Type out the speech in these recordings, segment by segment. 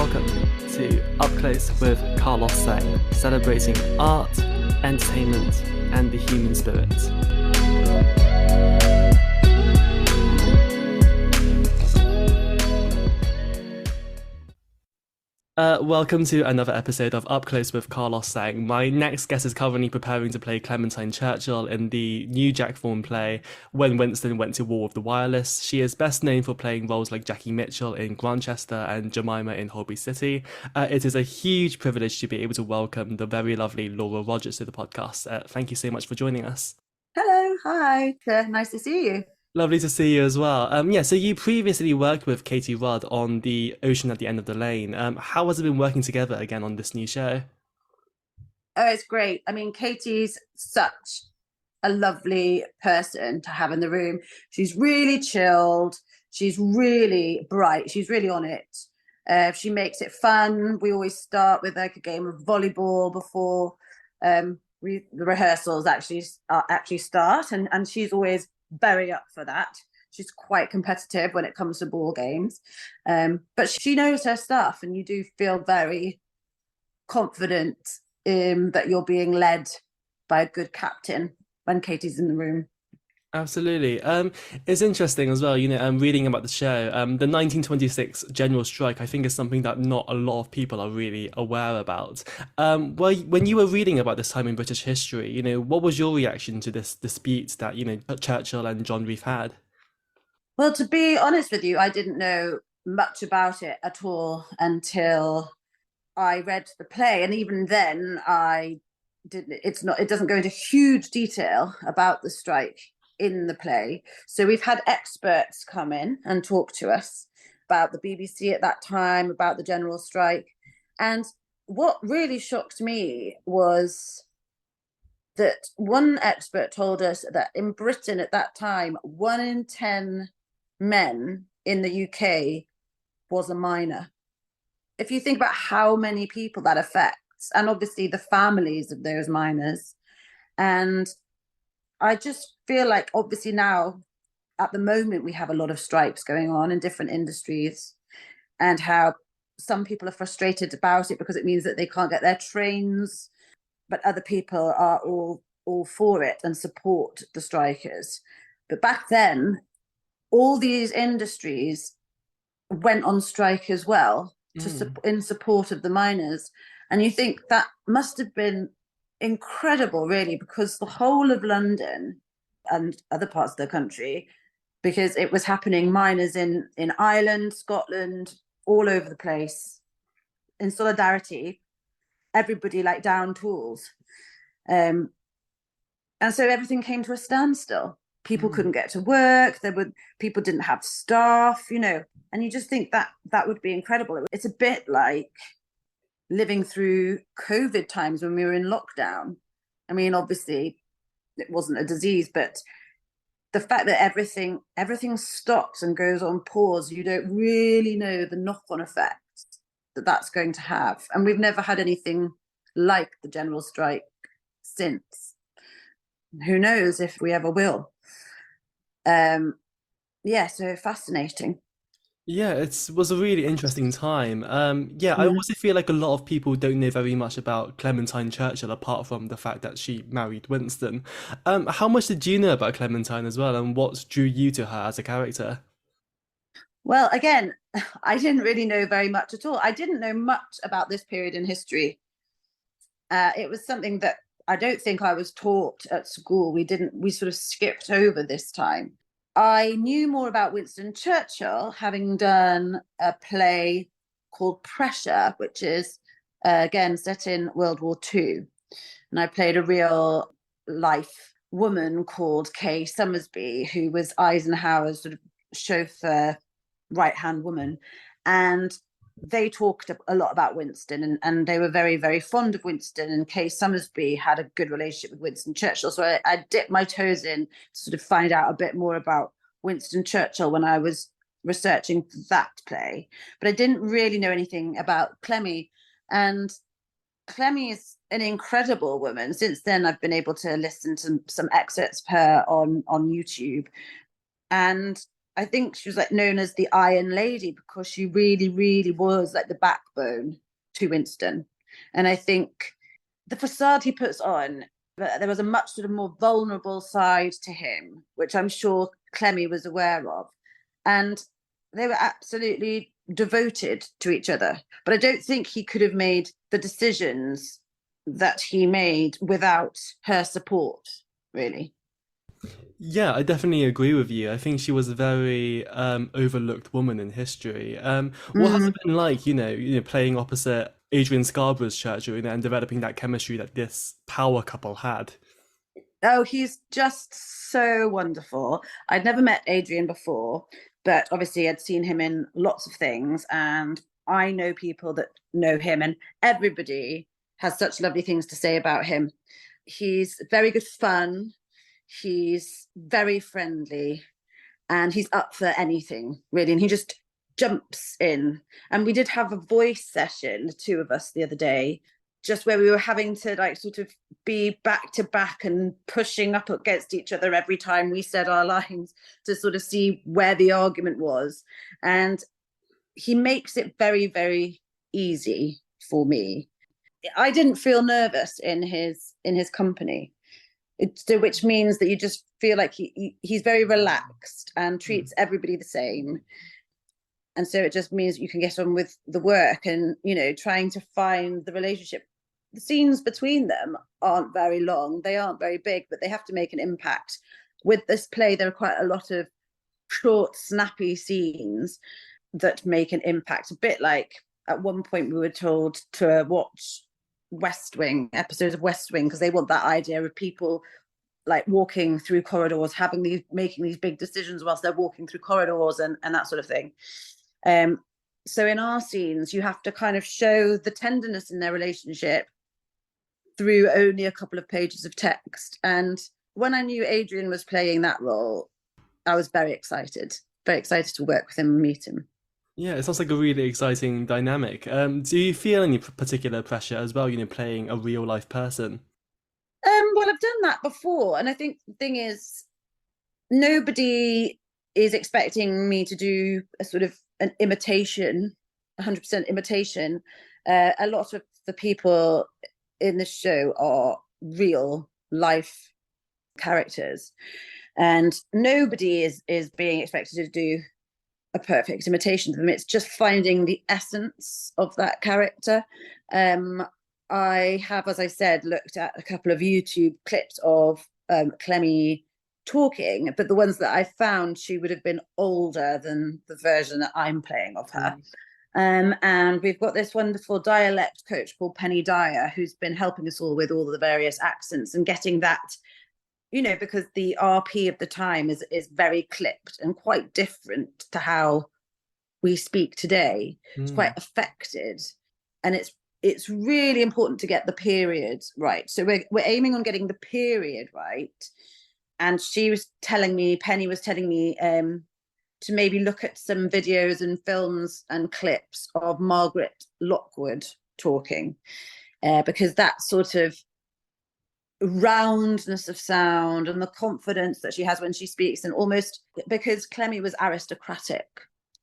welcome to Up Close with Carlos Sang, celebrating art, entertainment, and the human spirit. Welcome to another episode of Up Close with Carlos Sang. My next guest is currently preparing to play Clementine Churchill in the new Jack Thorne play, When Winston Went to War with the Wireless. She is best known for playing roles like Jackie Mitchell in Grantchester and Jemima in Holby City. It is a huge privilege to be able to welcome the very lovely Laura Rogers to the podcast. Thank you so much for joining us. Hello, hi, nice to see you. Lovely to see you as well. So you previously worked with Katy Rudd on The Ocean at the End of the Lane. How has it been working together again on this new show? Oh, it's great. I mean, Katy's such a lovely person to have in the room. She's really chilled. She's really bright. She's really on it. She makes it fun. We always start with like a game of volleyball before the rehearsals actually start, and she's always very up for that. She's quite competitive when it comes to ball games, but she knows her stuff, and you do feel very confident that you're being led by a good captain when Katy's in the room. Absolutely. It's interesting as well, I'm reading about the show. The 1926 general strike, I think, is something that not a lot of people are really aware about. Well, when you were reading about this time in British history, what was your reaction to this dispute that, Churchill and John Reef had? Well, to be honest with you, I didn't know much about it at all until I read the play. And even then, it doesn't go into huge detail about the strike in the play. So we've had experts come in and talk to us about the BBC at that time, about the general strike. And what really shocked me was that one expert told us that in Britain at that time, 1 in 10 men in the UK was a miner. If you think about how many people that affects, and obviously the families of those miners, and I just feel like obviously now at the moment we have a lot of strikes going on in different industries, and how some people are frustrated about it because it means that they can't get their trains, but other people are all for it and support the strikers. But back then, all these industries went on strike as well in support of the miners. And you think that must have been incredible, really, because the whole of London and other parts of the country, because it was happening, miners in Ireland, Scotland, all over the place, in solidarity, everybody like down tools. And so everything came to a standstill. People couldn't get to work. People didn't have staff, and you just think that would be incredible. It's a bit like living through COVID times when we were in lockdown. I mean, obviously it wasn't a disease, but the fact that everything stops and goes on pause, you don't really know the knock-on effects that that's going to have. And we've never had anything like the general strike since. Who knows if we ever will. So fascinating. Yeah, it was a really interesting time. I also feel like a lot of people don't know very much about Clementine Churchill apart from the fact that she married Winston. How much did you know about Clementine as well, and what drew you to her as a character? Well, again, I didn't really know very much at all. I didn't know much about this period in history. It was something that I don't think I was taught at school. We sort of skipped over this time. I knew more about Winston Churchill, having done a play called Pressure, which is, again, set in World War II. And I played a real life woman called Kay Summersby, who was Eisenhower's sort of chauffeur, right-hand woman. And they talked a lot about Winston, and they were very, very fond of Winston, and Kay Summersby had a good relationship with Winston Churchill. So I dipped my toes in to sort of find out a bit more about Winston Churchill when I was researching that play. But I didn't really know anything about Clemmie. And Clemmie is an incredible woman. Since then, I've been able to listen to some excerpts of her on YouTube. And I think she was like known as the Iron Lady because she really, really was like the backbone to Winston. And I think the facade he puts on, but there was a much sort of more vulnerable side to him, which I'm sure Clemmie was aware of. And they were absolutely devoted to each other. But I don't think he could have made the decisions that he made without her support, really. Yeah, I definitely agree with you. I think she was a very overlooked woman in history. What has it Mm. been like, playing opposite Adrian Scarborough's Churchill, and developing that chemistry that this power couple had? Oh, he's just so wonderful. I'd never met Adrian before, but obviously I'd seen him in lots of things, and I know people that know him, and everybody has such lovely things to say about him. He's very good fun. He's very friendly, and he's up for anything, really. And he just jumps in. And we did have a voice session, the two of us, the other day, just where we were having to like sort of be back to back and pushing up against each other every time we said our lines to sort of see where the argument was. And he makes it very, very easy for me. I didn't feel nervous in his company. So which means that you just feel like he's very relaxed and treats everybody the same. And so it just means you can get on with the work, and trying to find the relationship. The scenes between them aren't very long, they aren't very big, but they have to make an impact. With this play, there are quite a lot of short, snappy scenes that make an impact, a bit like at one point we were told to watch episodes of West Wing, because they want that idea of people like walking through corridors, making these big decisions whilst they're walking through corridors, and that sort of thing. So in our scenes, you have to kind of show the tenderness in their relationship through only a couple of pages of text. And when I knew Adrian was playing that role, I was very excited to work with him and meet him. Yeah, it sounds like a really exciting dynamic. Do you feel any particular pressure as well, playing a real life person? Well, I've done that before, and I think the thing is, nobody is expecting me to do a sort of an imitation, 100% imitation. A lot of the people in the show are real life characters, and nobody is being expected to do a perfect imitation of them. It's just finding the essence of that character. I have, as I said, looked at a couple of YouTube clips of Clemmie talking, but the ones that I found, she would have been older than the version that I'm playing of her. And we've got this wonderful dialect coach called Penny Dyer, who's been helping us all with all the various accents and getting that, because the RP of the time is very clipped and quite different to how we speak today. It's quite affected, and it's really important to get the period right. So we're aiming on getting the period right. And Penny was telling me to maybe look at some videos and films and clips of Margaret Lockwood talking, because that sort of roundness of sound and the confidence that she has when she speaks, and almost because Clemmie was aristocratic,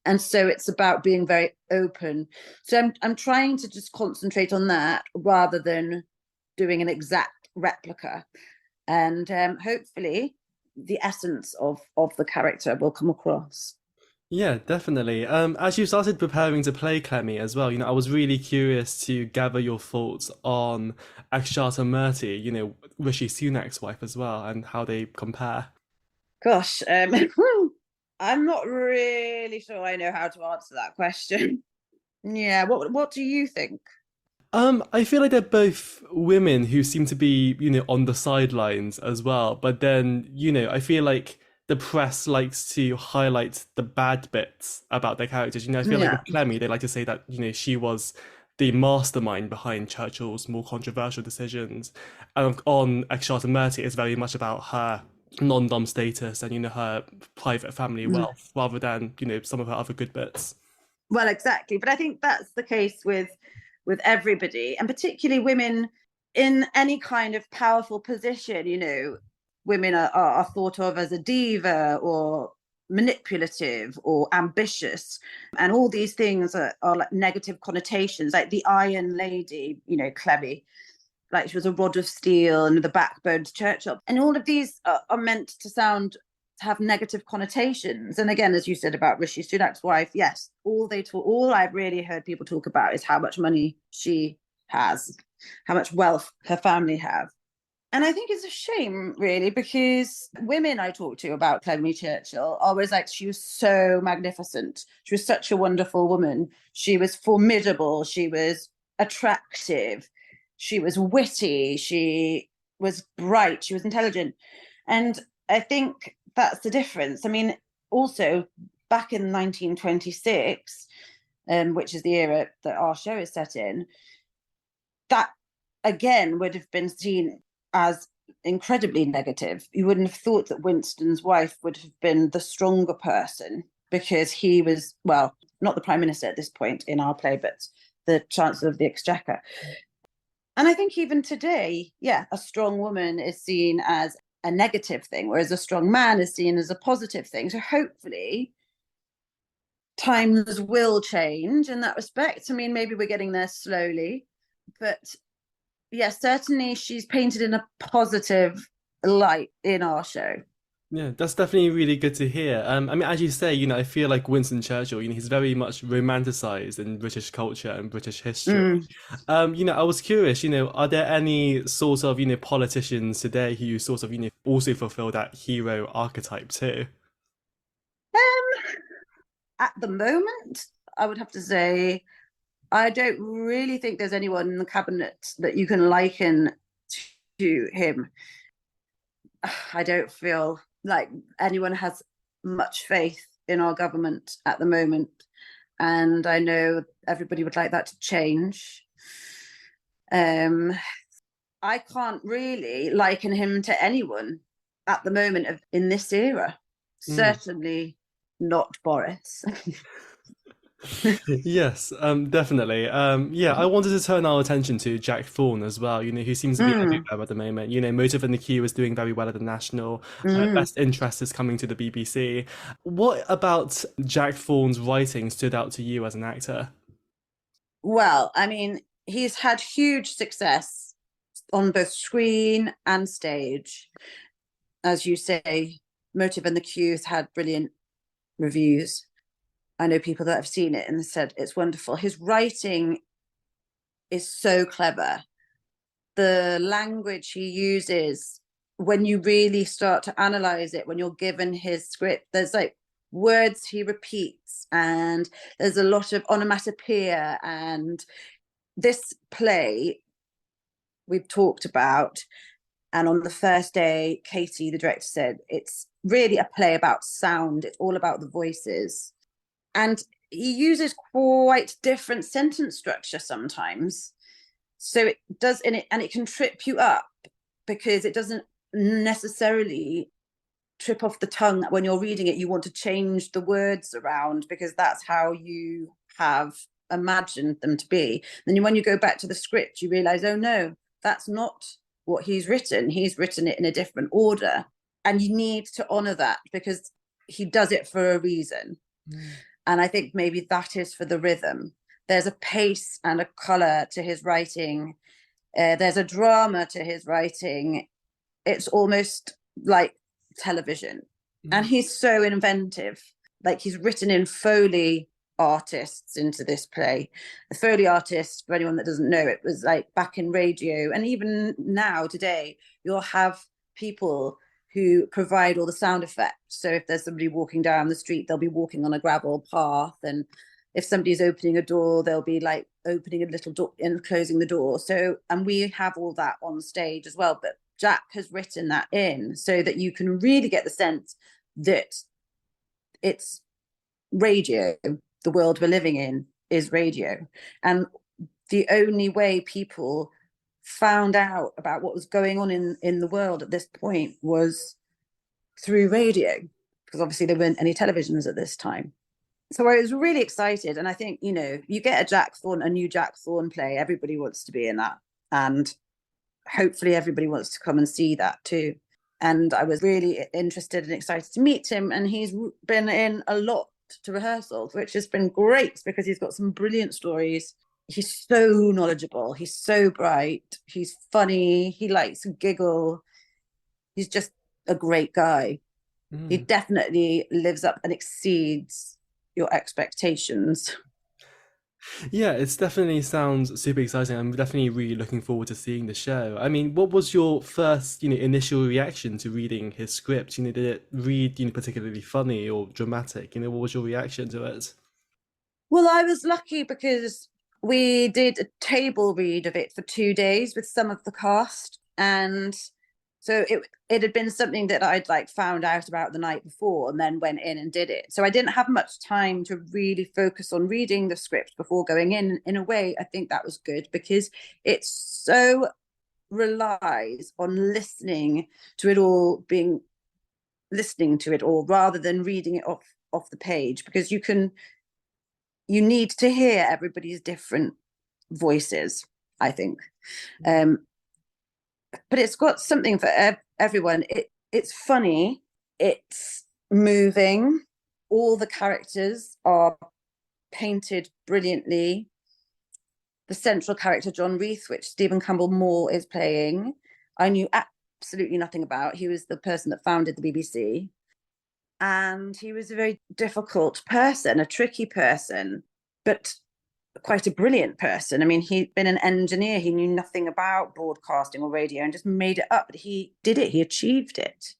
and so it's about being very open. So I'm trying to just concentrate on that rather than doing an exact replica, and hopefully the essence of the character will come across. Yeah, definitely. As you started preparing to play Clemmie as well, I was really curious to gather your thoughts on Akshata Murty, Rishi Sunak's wife as well, and how they compare. Gosh, I'm not really sure I know how to answer that question. Yeah, what do you think? I feel like they're both women who seem to be, on the sidelines as well. But then, I feel like the press likes to highlight the bad bits about their characters. I feel like Yeah. with Clemmie, they like to say that, she was the mastermind behind Churchill's more controversial decisions. And on Akshata Murty, it's very much about her non-dom status and, her private family Mm. wealth rather than, some of her other good bits. Well, exactly. But I think that's the case with everybody, and particularly women in any kind of powerful position. Women are thought of as a diva or manipulative or ambitious, and all these things are like negative connotations, like the Iron Lady, Clemmie, like she was a rod of steel and the backbone to Churchill, and all of these are meant to have negative connotations. And again, as you said about Rishi Sunak's wife, yes, all I've really heard people talk about is how much money she has, how much wealth her family have. And I think it's a shame, really, because women I talk to about Clemmie Churchill always like, she was so magnificent. She was such a wonderful woman. She was formidable. She was attractive. She was witty. She was bright. She was intelligent. And I think that's the difference. I mean, also, back in 1926, which is the era that our show is set in, that, again, would have been seen as incredibly negative. You wouldn't have thought that Winston's wife would have been the stronger person, because he was, well, not the Prime Minister at this point in our play, but the Chancellor of the Exchequer. And I think even today, a strong woman is seen as a negative thing, whereas a strong man is seen as a positive thing. So hopefully times will change in that respect. I mean, maybe we're getting there slowly, but yes, certainly she's painted in a positive light in our show. Yeah, that's definitely really good to hear. I mean, as you say, I feel like Winston Churchill, he's very much romanticized in British culture and British history. I was curious, are there any sort of, politicians today who sort of, also fulfill that hero archetype too? At the moment, I would have to say, I don't really think there's anyone in the cabinet that you can liken to him. I don't feel like anyone has much faith in our government at the moment. And I know everybody would like that to change. I can't really liken him to anyone at the moment in this era. Certainly not Boris. Yes, definitely. I wanted to turn our attention to Jack Thorne as well, who seems to be everywhere at the moment. Motive and the Q is doing very well at the National. Best Interest is coming to the BBC. What about Jack Thorne's writing stood out to you as an actor? Well, I mean, he's had huge success on both screen and stage. As you say, Motive and the Q has had brilliant reviews. I know people that have seen it and said it's wonderful. His writing is so clever. The language he uses, when you really start to analyze it, when you're given his script, there's like words he repeats, and there's a lot of onomatopoeia. And this play we've talked about, and on the first day, Katy, the director, said it's really a play about sound. It's all about the voices. And he uses quite different sentence structure sometimes. So it does, and it can trip you up, because it doesn't necessarily trip off the tongue when you're reading it. You want to change the words around because that's how you have imagined them to be. Then when you go back to the script, you realize, oh no, that's not what he's written. He's written it in a different order. And you need to honor that, because he does it for a reason. And I think maybe that is for the rhythm. There's a pace and a colour to his writing. There's a drama to his writing. It's almost like television. And he's so inventive. Like, he's written in Foley artists into this play. The Foley artist, for anyone that doesn't know, it was like back in radio. And even now, today, you'll have people who provide all the sound effects. So if there's somebody walking down the street, they'll be walking on a gravel path. And if somebody's opening a door, they'll be like opening a little door and closing the door. So, and we have all that on stage as well. But Jack has written that in so that you can really get the sense that it's radio. The world we're living in is radio. And the only way people found out about what was going on in the world at this point was through radio, because obviously there weren't any televisions at this time. So I was really excited. And I think, you get a new Jack Thorne play, everybody wants to be in that. And hopefully everybody wants to come and see that too. and I was really interested and excited to meet him. And he's been in a lot to rehearsals, which has been great because he's got some brilliant stories. He's so knowledgeable. He's so bright. He's funny. He likes to giggle. He's just a great guy. He definitely lives up and exceeds your expectations. Yeah, it's definitely sounds super exciting. I'm definitely really looking forward to seeing the show. I mean, what was your first, initial reaction to reading his script? Did it read, particularly funny or dramatic? What was your reaction to it? Well, I was lucky because we did a table read of it for 2 days with some of the cast, and so it had been something that I'd like found out about the night before and then went in and did it. So I didn't have much time to really focus on reading the script before going in. In a way, I think that was good because it so relies on listening to it all rather than reading it off the page, because you need to hear everybody's different voices, I think. But it's got something for everyone. It's funny, it's moving, all the characters are painted brilliantly. The central character, John Reith, which Stephen Campbell Moore is playing, I knew absolutely nothing about. He was the person that founded the BBC. And he was a very difficult person, a tricky person, but quite a brilliant person. I mean, he'd been an engineer. He knew nothing about broadcasting or radio and just made it up. But he did it. He achieved it.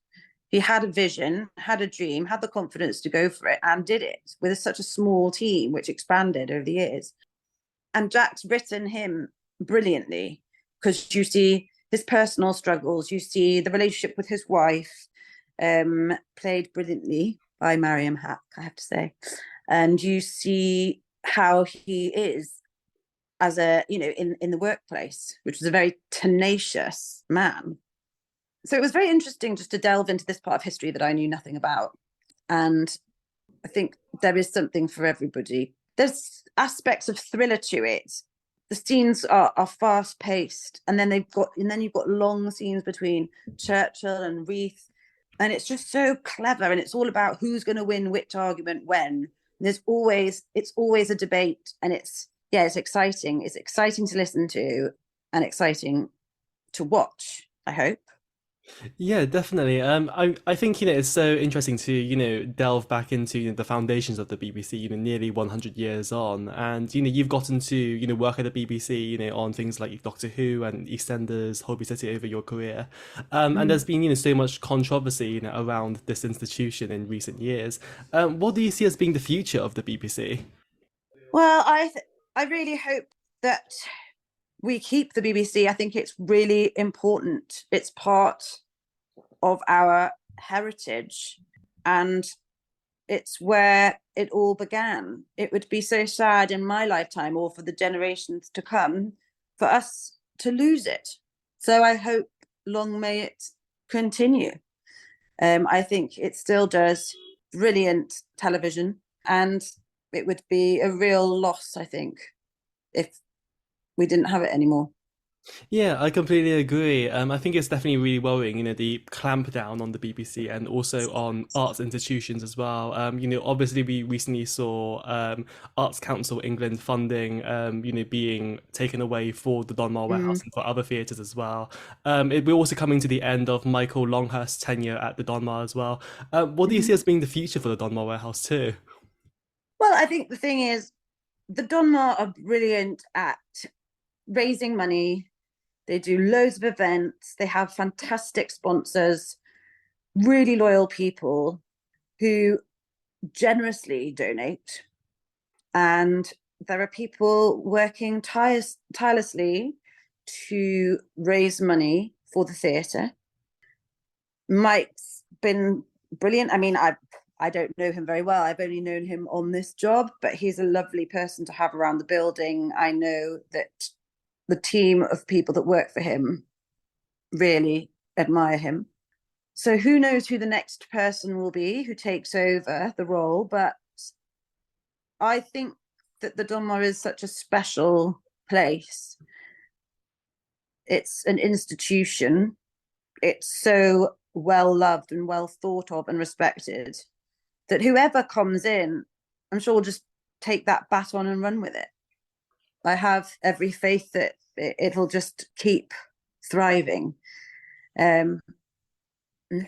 He had a vision, had a dream, had the confidence to go for it, and did it with such a small team, which expanded over the years. And Jack's written him brilliantly, because you see his personal struggles, you see the relationship with his wife, played brilliantly by Mariam Hack, I have to say, and you see how he is as in the workplace, which was a very tenacious man. So it was very interesting just to delve into this part of history that I knew nothing about, and I think there is something for everybody. There's aspects of thriller to it. The scenes are fast paced, and then you've got long scenes between Churchill and Reith, and it's just so clever, and it's all about who's going to win which argument when. It's always a debate, and it's exciting. It's exciting to listen to and exciting to watch, I hope. Yeah, definitely. I think it's so interesting to delve back into the foundations of the BBC. Nearly 100 years on, and you've gotten to work at the BBC. On things like Doctor Who and EastEnders, Holby City over your career. And there's been so much controversy around this institution in recent years. What do you see as being the future of the BBC? Well, I really hope that we keep the BBC. I think it's really important. It's part of our heritage, and it's where it all began. It would be so sad in my lifetime, or for the generations to come, for us to lose it. So I hope long may it continue. I think it still does brilliant television, and it would be a real loss, I think, if we didn't have it anymore. Yeah, I completely agree. I think it's definitely really worrying, the clampdown on the BBC and also on arts institutions as well. Obviously we recently saw Arts Council England funding, being taken away for the Donmar Warehouse and for other theatres as well. We're also coming to the end of Michael Longhurst's tenure at the Donmar as well. What do you see as being the future for the Donmar Warehouse too? Well, I think the thing is, the Donmar are brilliant at raising money. They do loads of events. They have fantastic sponsors, really loyal people who generously donate. And there are people working tirelessly to raise money for the theatre. Mike's been brilliant. I mean, I don't know him very well. I've only known him on this job, but he's a lovely person to have around the building. I know that the team of people that work for him really admire him. So who knows who the next person will be who takes over the role, but I think that the Donmar is such a special place. It's an institution. It's so well loved and well thought of and respected, that whoever comes in, I'm sure will just take that baton and run with it. I have every faith that it'll just keep thriving. And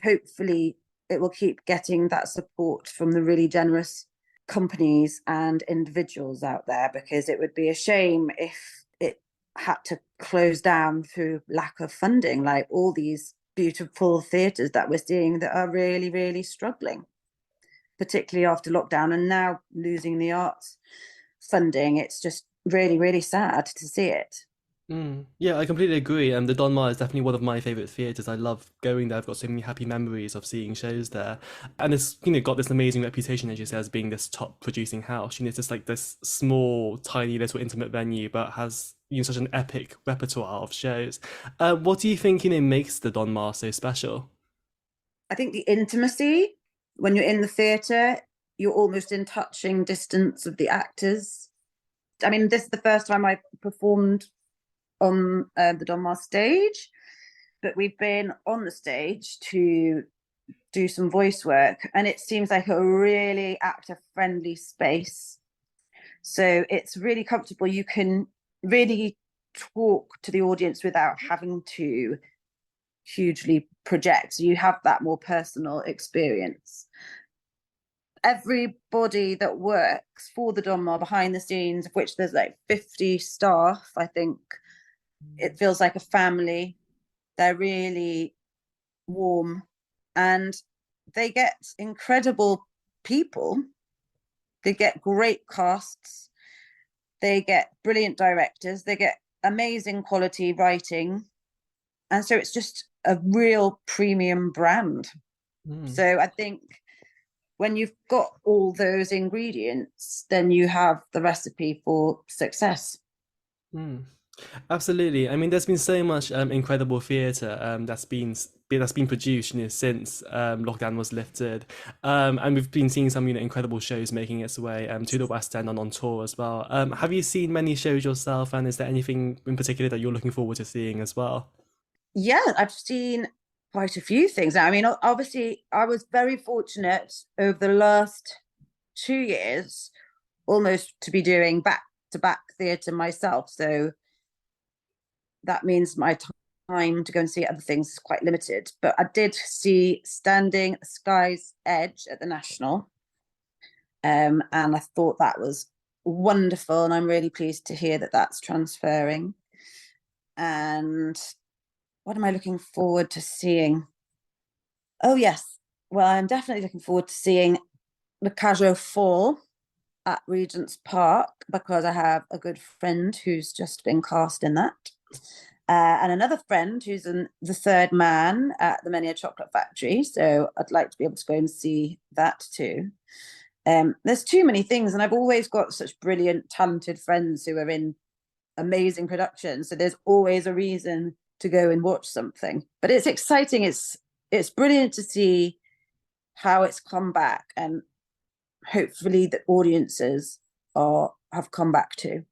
hopefully it will keep getting that support from the really generous companies and individuals out there, because it would be a shame if it had to close down through lack of funding, like all these beautiful theatres that we're seeing that are really, really struggling, particularly after lockdown and now losing the arts funding. It's just really, really sad to see it. Yeah, I completely agree. The Donmar is definitely one of my favorite theatres. I love going there. I've got so many happy memories of seeing shows there, and it's got this amazing reputation, as you say, as being this top producing house. It's just like this small, tiny, little intimate venue, but has such an epic repertoire of shows. What do you think makes the Donmar so special? I think the intimacy, when you're in the theatre, you're almost in touching distance of the actors. I mean, this is the first time I performed on the Donmar stage, but we've been on the stage to do some voice work, and it seems like a really actor friendly space. So it's really comfortable. You can really talk to the audience without having to hugely project. So you have that more personal experience. Everybody that works for the Donmar behind the scenes, of which there's like 50 staff, I think it feels like a family. They're really warm, and they get incredible people. They get great casts. They get brilliant directors. They get amazing quality writing. And so it's just a real premium brand. So I think when you've got all those ingredients, then you have the recipe for success. Absolutely. I mean, there's been so much incredible theatre that's been produced, since lockdown was lifted, and we've been seeing some incredible shows making its way to the West End and on tour as well. Have you seen many shows yourself, and is there anything in particular that you're looking forward to seeing as well? Yeah, I've seen quite a few things. I mean, obviously, I was very fortunate over the last 2 years almost to be doing back to back theatre myself. So that means my time to go and see other things is quite limited. But I did see Standing at the Sky's Edge at the National. And I thought that was wonderful. And I'm really pleased to hear that that's transferring. And what am I looking forward to seeing? Oh, yes. Well, I'm definitely looking forward to seeing the Casual Fall at Regent's Park, because I have a good friend who's just been cast in that. And another friend who's in the third man at the Many a Chocolate Factory. So I'd like to be able to go and see that too. There's too many things, and I've always got such brilliant, talented friends who are in amazing productions. So there's always a reason to go and watch something. But it's exciting. It's brilliant to see how it's come back, and hopefully the audiences have come back too.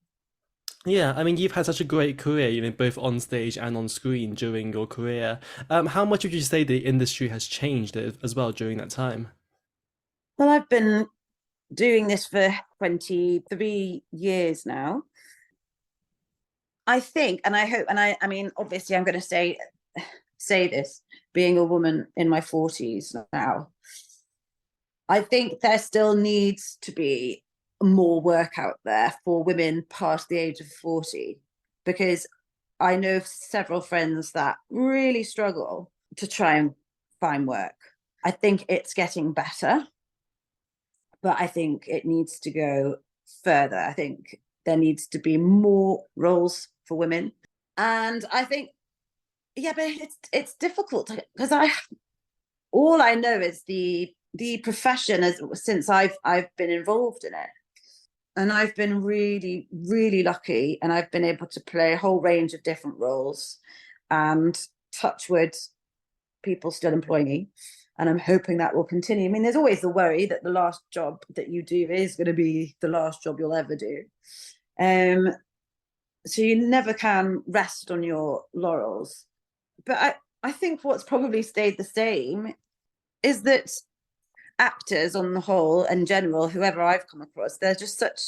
Yeah, I mean, you've had such a great career, both on stage and on screen during your career. How much would you say the industry has changed as well during that time? Well, I've been doing this for 23 years now. I think, and I hope, and I mean, obviously, I'm going to say this, being a woman in my 40s now. I think there still needs to be more work out there for women past the age of 40, because I know several friends that really struggle to try and find work. I think it's getting better, but I think it needs to go further. I think there needs to be more roles for women. And I think, yeah, but it's difficult because all I know is the profession since I've been involved in it. And I've been really, really lucky, and I've been able to play a whole range of different roles. And touch wood, people still employ me, and I'm hoping that will continue. I mean, there's always the worry that the last job that you do is going to be the last job you'll ever do. So you never can rest on your laurels. But I think what's probably stayed the same is that actors on the whole and general, whoever I've come across, they're just such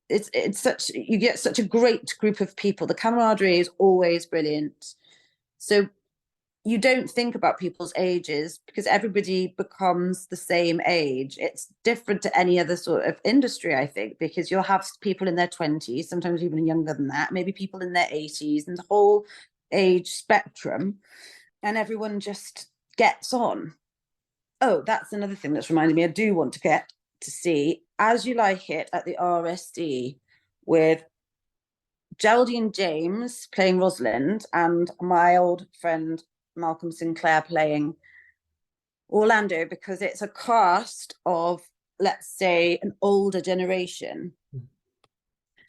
it's such you get such a great group of people. The camaraderie is always brilliant. So you don't think about people's ages because everybody becomes the same age. It's different to any other sort of industry, I think, because you'll have people in their 20s, sometimes even younger than that, maybe people in their 80s, and the whole age spectrum, and everyone just gets on. Oh, that's another thing that's reminded me. I do want to get to see As You Like It at the RSD with Geraldine James playing Rosalind and my old friend Malcolm Sinclair playing Orlando, because it's a cast of, let's say, an older generation.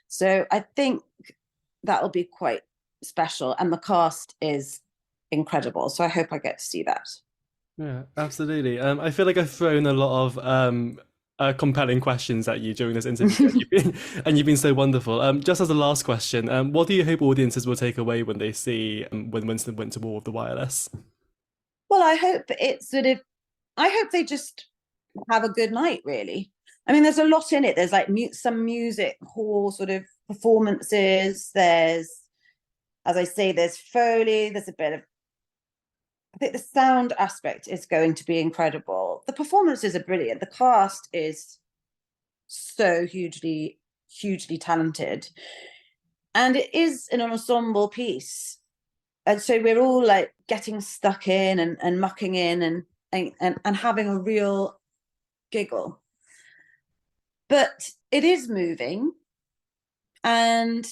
So I think that'll be quite special, and the cast is incredible. So I hope I get to see that. Yeah, absolutely. I feel like I've thrown a lot of compelling questions at you during this interview, and you've been so wonderful. Just as a last question, what do you hope audiences will take away when they see When Winston Went to War with the Wireless? Well, I hope it's sort of, I hope they just have a good night, really. I mean, there's a lot in it. There's like some music hall sort of performances. There's, as I say, there's Foley. There's a bit of, I think the sound aspect is going to be incredible. The performances are brilliant. The cast is so hugely, hugely talented. And it is an ensemble piece. And so we're all like getting stuck in and mucking in and having a real giggle. But it is moving and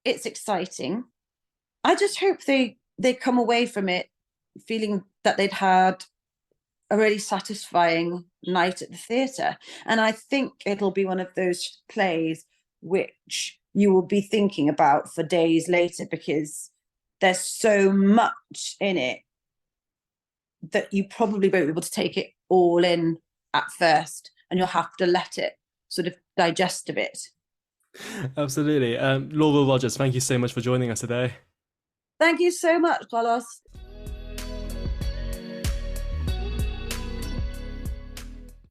it's exciting. I just hope they come away from it feeling that they'd had a really satisfying night at the theatre. And I think it'll be one of those plays which you will be thinking about for days later, because there's so much in it that you probably won't be able to take it all in at first, and you'll have to let it sort of digest a bit. Absolutely. Laura Rogers, thank you so much for joining us today. Thank you so much, Carlos.